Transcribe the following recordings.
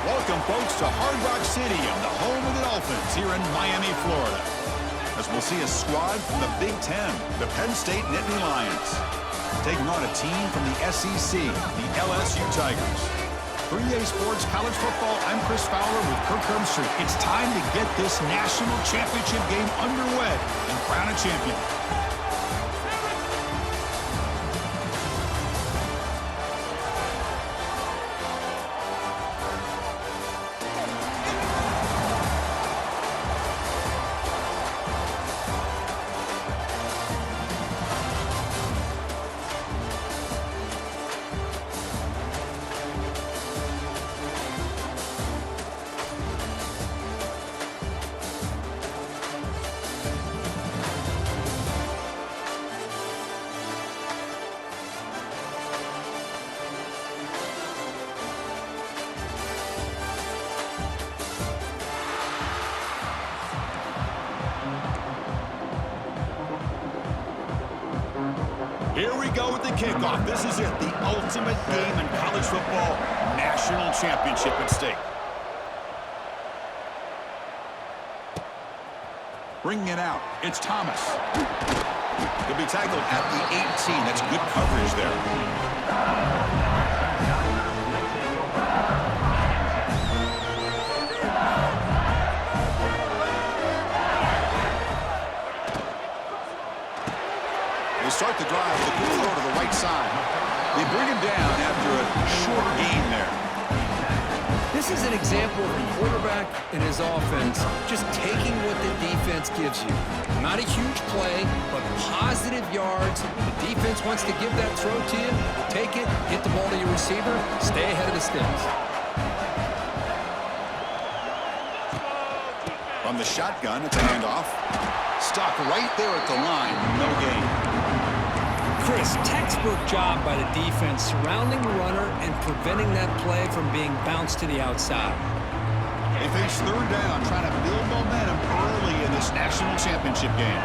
Welcome, folks, to Hard Rock Stadium, the home of the Dolphins here in Miami, Florida. As we'll see a squad from the Big Ten, the Penn State Nittany Lions, taking on a team from the SEC, the LSU Tigers. For EA Sports College Football, I'm Chris Fowler with Kirk Herbstreit. It's time to get this national championship game underway and crown a champion. Here we go with the kickoff. This is it, the ultimate game in college football, national championship at stake. Bringing it out, it's Thomas. He'll be tackled at the 18. That's good coverage there. Start the drive with a good throw to the right side. They bring him down after a short gain there. This is an example of a quarterback and his offense just taking what the defense gives you. Not a huge play, but positive yards. The defense wants to give that throw to you. Take it, get the ball to your receiver, stay ahead of the sticks. From the shotgun, it's a handoff. Stop right there at the line. No gain. Chris, textbook job by the defense surrounding the runner and preventing that play from being bounced to the outside. They face third down, trying to build momentum early in this national championship game.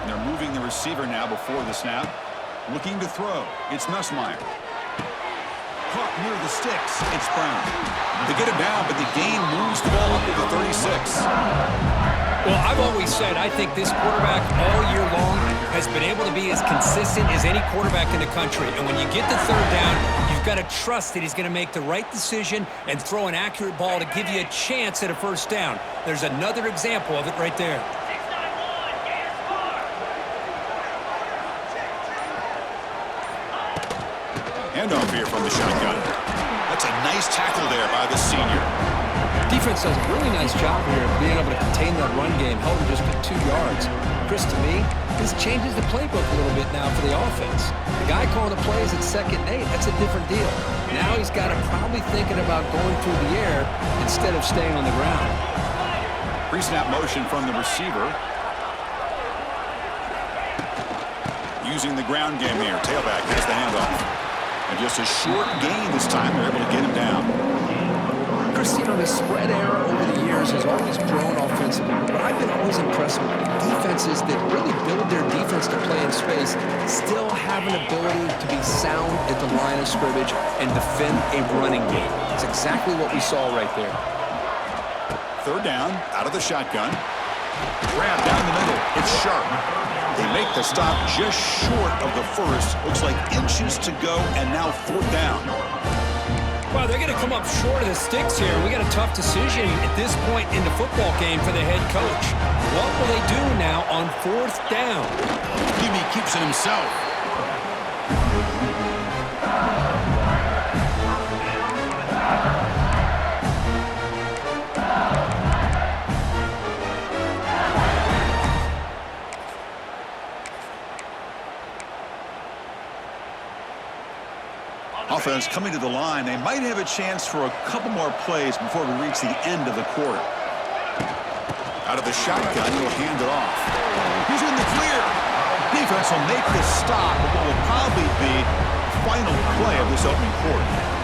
And they're moving the receiver now before the snap. Looking to throw. It's Nussmeier. Caught near the sticks. It's Brown. They get it down, but the gain moves the ball up to the 36. Well, I've always said I think this quarterback all year long has been able to be as consistent as any quarterback in the country. And when you get the third down, you've got to trust that he's going to make the right decision and throw an accurate ball to give you a chance at a first down. There's another example of it right there. Handoff here from the shotgun. That's a nice tackle there by the senior. Defense does a really nice job here of being able to contain that run game, held him just for 2 yards. Chris, to me, this changes the playbook a little bit now for the offense. The guy calling the plays at 2nd and 8, that's a different deal. Now he's got to probably thinking about going through the air instead of staying on the ground. Pre-snap motion from the receiver. Using the ground game here. Tailback has the handoff. And just a short gain this time. They're able to get him down. Chris, you know, the spread era over the years has always grown offensively, but I've been always impressed with defenses that really build their defense to play in space, still have an ability to be sound at the line of scrimmage and defend a running game. It's exactly what we saw right there. Third down, out of the shotgun. Grab down the middle. It's Sharp. They make the stop just short of the first. Looks like inches to go, and now 4th down. Well, they're going to come up short of the sticks here. We got a tough decision at this point in the football game for the head coach. What will they do now on 4th down? Jimmy keeps it himself. Offense coming to the line. They might have a chance for a couple more plays before we reach the end of the quarter. Out of the shotgun, he'll hand it off. He's in the clear. Defense will make the stop at what will probably be the final play of this opening quarter.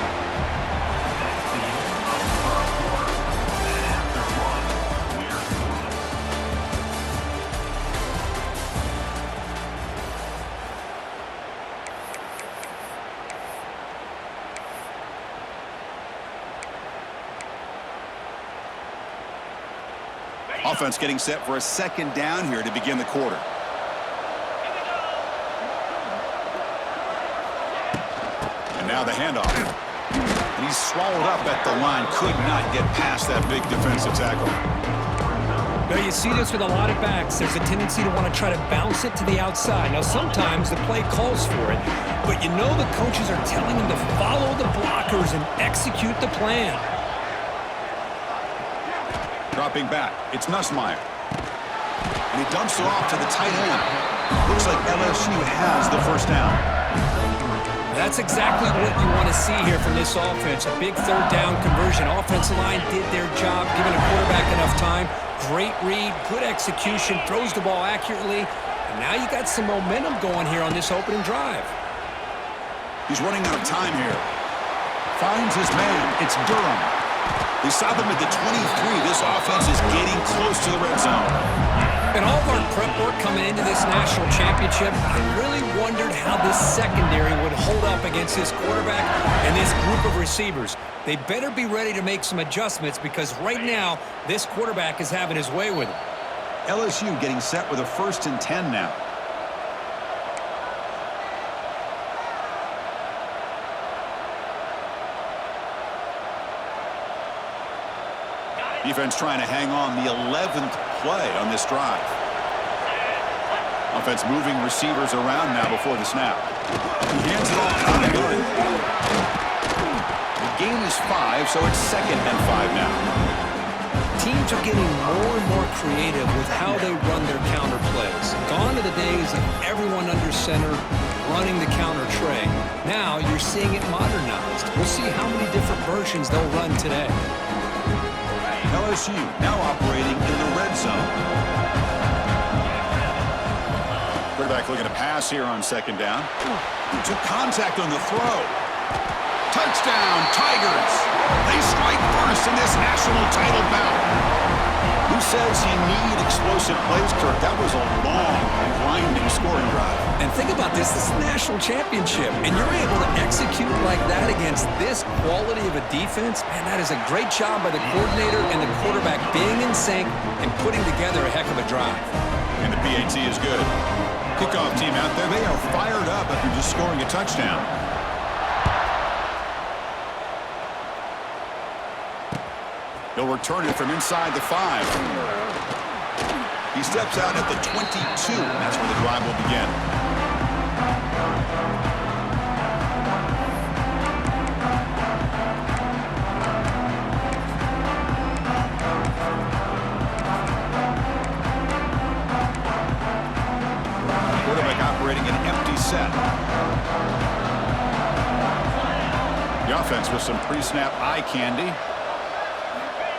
Offense getting set for a second down here to begin the quarter. And now the handoff. And he's swallowed up at the line. Could not get past that big defensive tackle. Now you see this with a lot of backs. There's a tendency to want to try to bounce it to the outside. Now sometimes the play calls for it, but you know the coaches are telling them to follow the blockers and execute the plan. Dropping back, it's Nussmeier. And he dumps it off to the tight end. Looks like LSU has the first down. That's exactly what you want to see here from this offense. A big third down conversion. Offensive line did their job, giving a quarterback enough time. Great read, good execution, throws the ball accurately. And now you got some momentum going here on this opening drive. He's running out of time here. Finds his man. It's Durham. They stop him at the 23. This offense is getting close to the red zone. And all of our prep work coming into this national championship, I really wondered how this secondary would hold up against this quarterback and this group of receivers. They better be ready to make some adjustments because right now, this quarterback is having his way with it. LSU getting set with a 1st and 10 now. Defense trying to hang on the 11th play on this drive. Offense moving receivers around now before the snap. He hands it off to the gun. The gain is 5, so it's 2nd and 5 now. Teams are getting more and more creative with how they run their counter plays. Gone are the days of everyone under center running the counter tray. Now you're seeing it modernized. We'll see how many different versions they'll run today. LSU now operating in the red zone. Quarterback looking to pass here on 2nd down. Took contact on the throw. Touchdown, Tigers! They strike first in this national title bout. Who says you need explosive plays, Kirk? That was a long, grinding scoring drive. And think about this is a national championship, and you're able to execute like that against this quality of a defense. Man, that is a great job by the coordinator and the quarterback being in sync and putting together a heck of a drive. And the PAT is good. Kickoff team out there, they are fired up after just scoring a touchdown. He'll return it from inside the 5. He steps out at the 22. That's where the drive will begin. Quarterback operating an empty set. The offense with some pre-snap eye candy.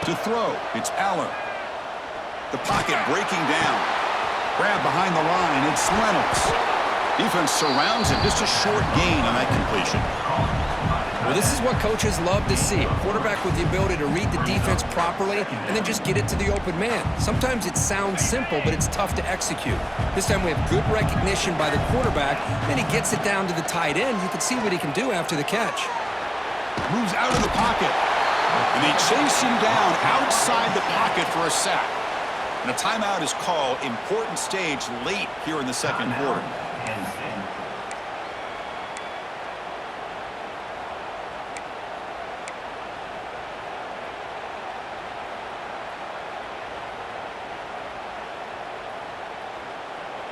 To throw, it's Aller. The pocket breaking down. Grab behind the line, it's Reynolds. Defense surrounds him, just a short gain on that completion. Well, this is what coaches love to see. A quarterback with the ability to read the defense properly and then just get it to the open man. Sometimes it sounds simple, but it's tough to execute. This time we have good recognition by the quarterback, then he gets it down to the tight end. You can see what he can do after the catch. Moves out of the pocket. And they chase him down outside the pocket for a sack. And a timeout is called. Important stage late here in the second quarter.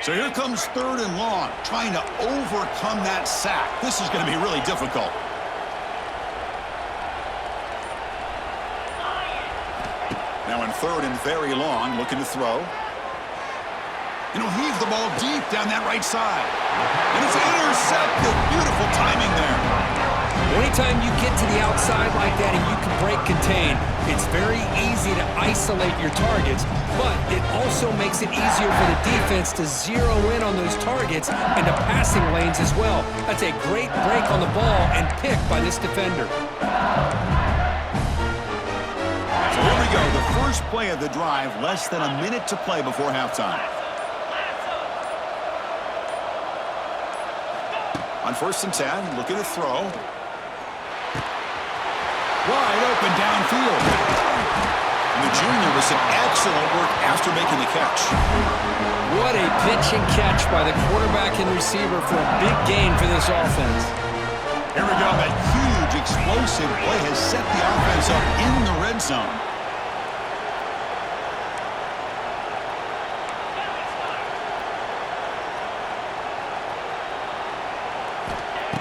So here comes 3rd and long, trying to overcome that sack. This is going to be really difficult. Now in 3rd and very long, looking to throw. And he'll heave the ball deep down that right side. And it's intercepted. Beautiful timing there. Anytime you get to the outside like that and you can break contain, it's very easy to isolate your targets, but it also makes it easier for the defense to zero in on those targets and the passing lanes as well. That's a great break on the ball and pick by this defender. So here we go, the first play of the drive, less than a minute to play before halftime. On 1st and 10, looking to throw. Wide open downfield. And the junior with some excellent work after making the catch. What a pitch and catch by the quarterback and receiver for a big gain for this offense. Here we go. That huge explosive play has set the offense up in the red zone.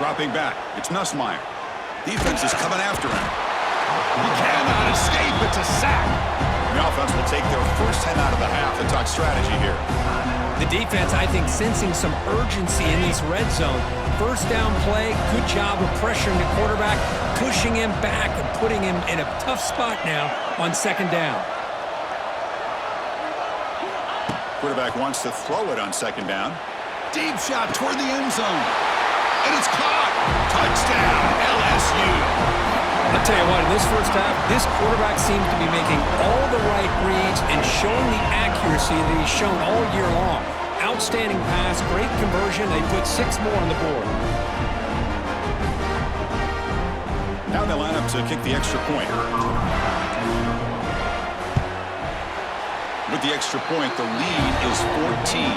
Dropping back. It's Nussmeier. Defense is coming after him. He cannot escape. It's a sack. The offense will take their first time out of the half and talk strategy here. The defense, I think, sensing some urgency in this red zone. First down play, good job of pressuring the quarterback, pushing him back and putting him in a tough spot now on second down. Quarterback wants to throw it on second down. Deep shot toward the end zone. And it's caught. Touchdown, LSU. I'll tell you what, in this first half, this quarterback seems to be making all the right reads and showing the accuracy that he's shown all year long. Outstanding pass, great conversion. They put 6 more on the board. Now they line up to kick the extra point. With the extra point, the lead is 14.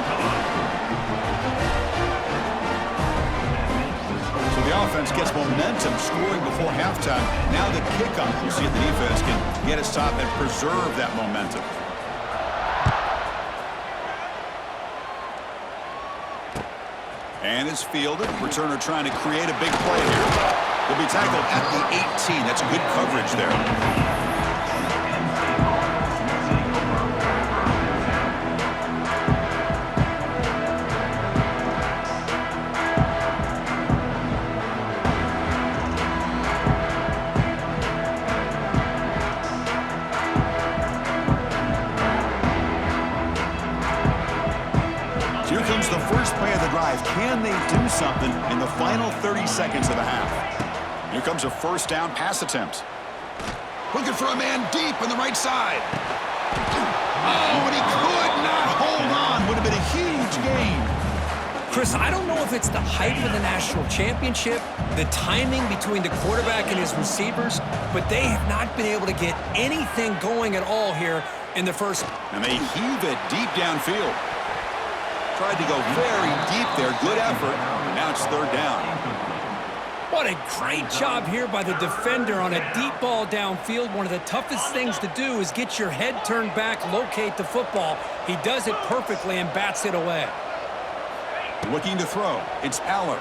So the offense gets momentum scoring before halftime. Now the kickoff. We'll see if the defense can get a stop and preserve that momentum. And it's fielded. Returner trying to create a big play here. Will be tackled at the 18. That's good coverage there. Here comes the first play of the drive. Can they do something in the final 30 seconds of the half? Here comes a first down pass attempt. Looking for a man deep on the right side. Oh, and he could not hold on. Would have been a huge gain. Chris, I don't know if it's the hype of the national championship, the timing between the quarterback and his receivers, but they have not been able to get anything going at all here in the first. And they heave it deep downfield. Tried to go very deep there. Good effort. Now it's third down. What a great job here by the defender on a deep ball downfield. One of the toughest things to do is get your head turned back, locate the football. He does it perfectly and bats it away. Looking to throw. It's Aller.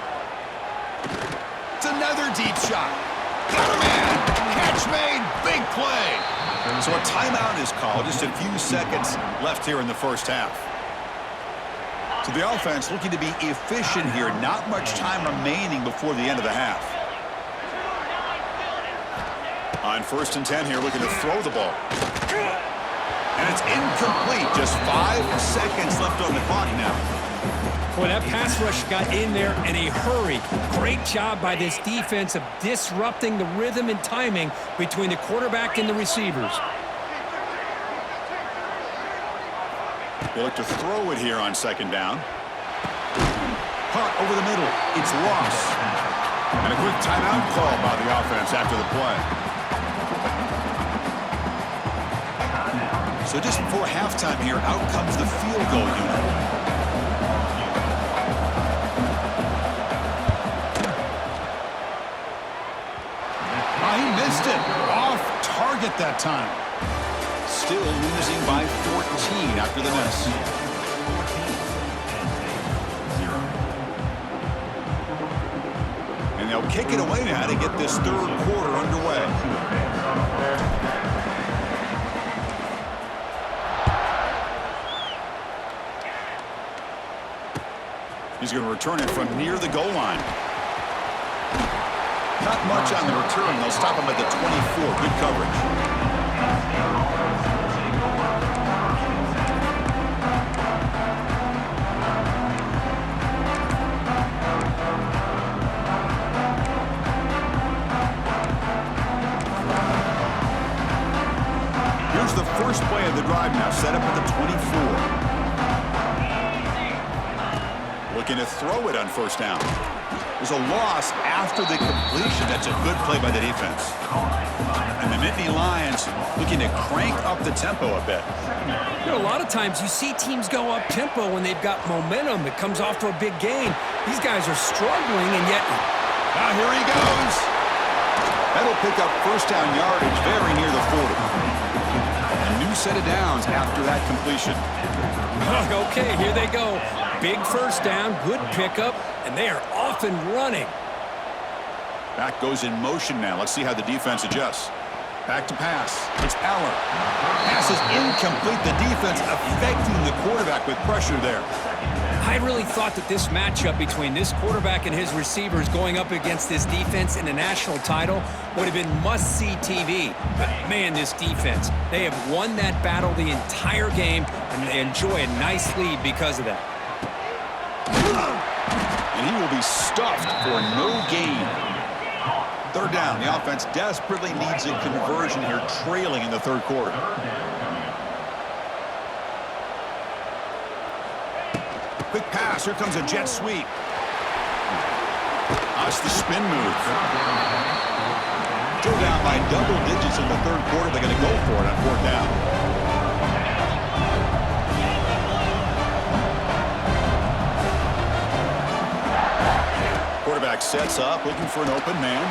It's another deep shot. Got a man. Catch made. Big play. So a timeout is called. Just a few seconds left here in the first half. So the offense looking to be efficient here. Not much time remaining before the end of the half. On 1st and 10 here, looking to throw the ball. And it's incomplete. Just 5 seconds left on the clock now. Boy, that pass rush got in there in a hurry. Great job by this defense of disrupting the rhythm and timing between the quarterback and the receivers. They look to throw it here on second down. Punt over the middle. It's lost. And a quick timeout call by the offense after the play. So just before halftime here, out comes the field goal unit. Oh, he missed it. Off target that time. Still losing by 14 after the miss. And they'll kick it away now to get this third quarter underway. He's going to return it from near the goal line. Not much on the return. They'll stop him at the 24. Good coverage. Here's the first play of the drive now, set up at the 24. looking to throw it on first down. There's a loss after the completion. That's a good play by the defense. And the Nittany Lions looking to crank up the tempo a bit. You know, a lot of times you see teams go up tempo when they've got momentum. It comes off to a big gain. These guys are struggling, and yet... Now here he goes. That'll pick up first down yardage very near the 40. A new set of downs after that completion. Okay, here they go. Big first down, good pickup, and they are off and running. Back goes in motion now. Let's see how the defense adjusts. Back to pass. It's Allen. Pass is incomplete. The defense affecting the quarterback with pressure there. I really thought that this matchup between this quarterback and his receivers going up against this defense in the national title would have been must-see TV. But, man, this defense, they have won that battle the entire game, and they enjoy a nice lead because of that. And he will be stuffed for no gain. Third down. The offense desperately needs a conversion here, trailing in the third quarter. Quick pass. Here comes a jet sweep. That's the spin move. Still down by double digits in the third quarter. They're going to go for it on fourth down. Quarterback sets up, looking for an open man.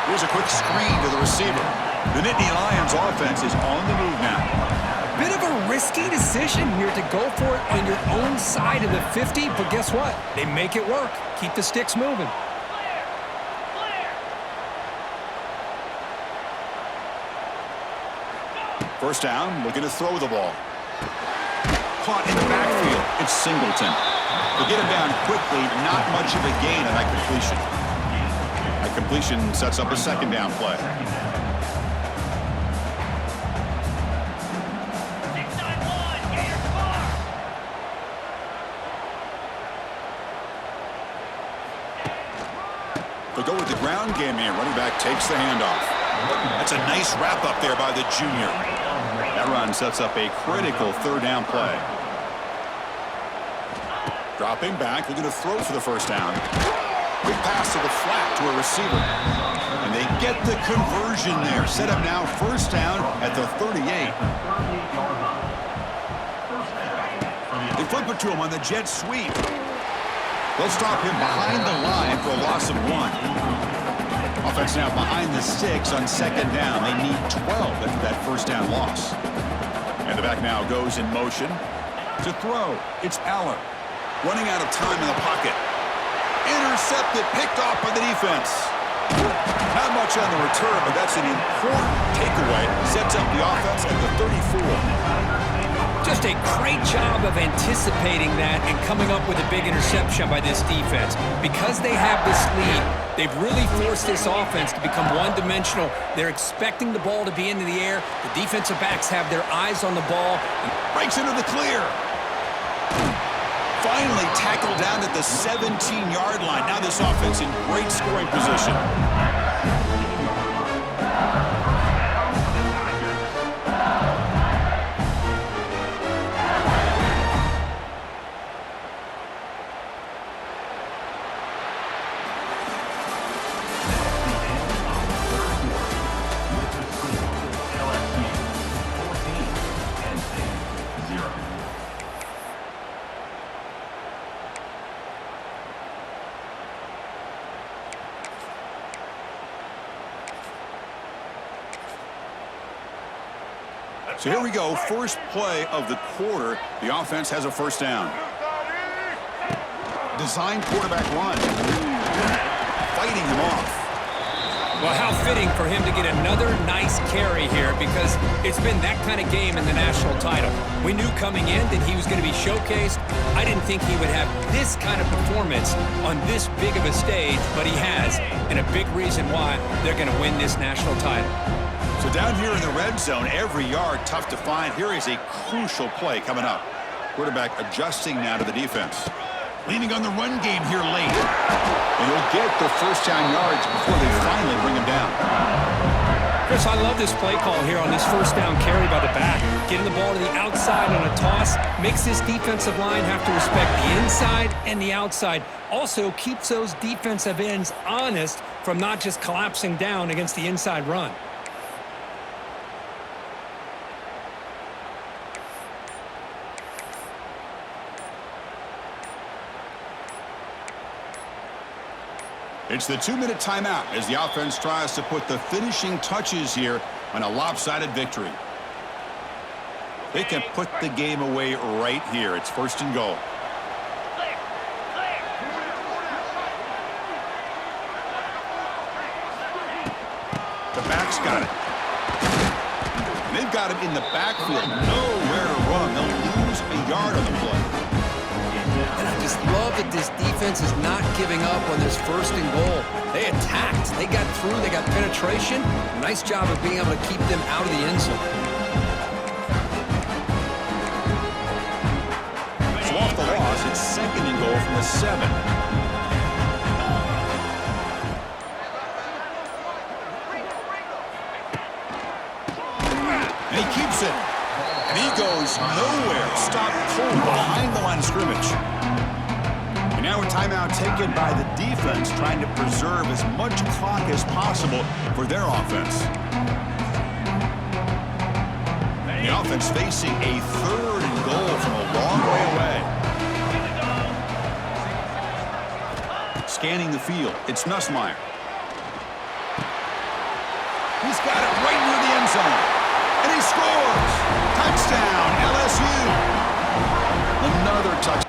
Here's a quick screen to the receiver. The Nittany Lions offense is on the move now. Bit of a risky decision here to go for it on your own side of the 50, but guess what? They make it work. Keep the sticks moving. First down, looking to throw the ball. Caught in the backfield. It's Singleton. They get him down quickly, not much of a gain on that completion. That completion sets up a second down play. They go with the ground game here. Running back takes the handoff. That's a nice wrap up there by the junior. That run sets up a critical third down play. Dropping back, looking to throw for the first down. Quick pass to the flat to a receiver. And they get the conversion there. Set up now first down at the 38. They flip it to him on the jet sweep. They'll stop him behind the line for a loss of 1. Offense now behind the 6 on second down. They need 12 after that first down loss. And the back now goes in motion to throw. It's Allen. Running out of time in the pocket. Intercepted, picked off by the defense. Not much on the return, but that's an important takeaway. Sets up the offense at the 34. Just a great job of anticipating that and coming up with a big interception by this defense. Because they have this lead, they've really forced this offense to become one-dimensional. They're expecting the ball to be into the air. The defensive backs have their eyes on the ball. Breaks into the clear. Finally tackled down at the 17-yard line. Now this offense in great scoring position. So here we go, first play of the quarter. The offense has a first down. Design quarterback run. Fighting him off. Well, how fitting for him to get another nice carry here because it's been that kind of game in the national title. We knew coming in that he was going to be showcased. I didn't think he would have this kind of performance on this big of a stage, but he has, and a big reason why they're going to win this national title. So down here in the red zone, every yard tough to find. Here is a crucial play coming up. Quarterback adjusting now to the defense. Leaning on the run game here late. And he'll get the first down yards before they finally bring him down. Chris, I love this play call here on this first down carry by the back. Getting the ball to the outside on a toss makes this defensive line have to respect the inside and the outside. Also keeps those defensive ends honest from not just collapsing down against the inside run. It's the 2-minute timeout as the offense tries to put the finishing touches here on a lopsided victory. They can put the game away right here. It's 1st and goal. The back's got it. And they've got him in the backfield. Nowhere to run. They'll lose a yard on the play. And I just love that this defense is not giving up on this 1st and goal. They attacked. They got through. They got penetration. Nice job of being able to keep them out of the end zone. So off the loss, it's 2nd and goal from the 7. And he keeps it. And he goes nowhere. Stopped cold behind the line of scrimmage. And now a timeout taken by the defense, trying to preserve as much clock as possible for their offense. The offense facing a 3rd and goal from a long way away. Scanning the field, it's Nussmeier. He's got it right near the end zone. And he scores! Touchdown, LSU! Another touchdown.